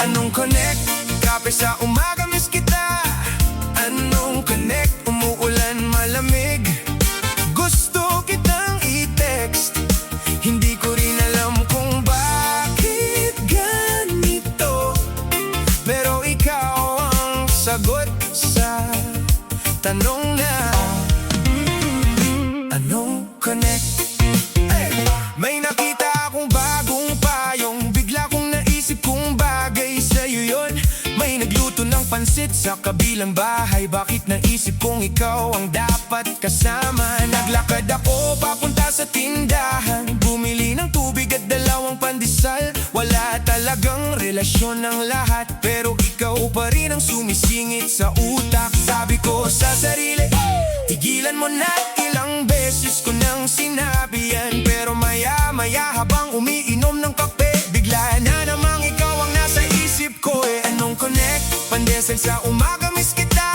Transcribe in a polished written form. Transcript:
Anong connect? Kape sa umaga miss kita. Anong connect? Umuulan malamig. Gusto kitang i-text. Hindi ko rin alam kung bakit ganito, pero ikaw ang sagot sa tanong na anong connect? May nakita akong bagong payong, bigla kong naisip kung bagay sa'yo yun. May nagluto ng pansit sa kabilang bahay, bakit naisip kong ikaw ang dapat kasama? Naglakad ako papunta sa tindahan, bumili ng tubig at dalawang pandesal. Wala talagang relasyon ng lahat, pero ikaw pa rin ang sumisingit sa utak. Sabi ko sa sarili, tigilan mo na. Ilang beses ko nang sinabi yan, pero maya-maya habang umiinom ng kape, bigla na namang ikaw ang nasa isip ko. Anong connect? Pandesal sa umaga miss kita.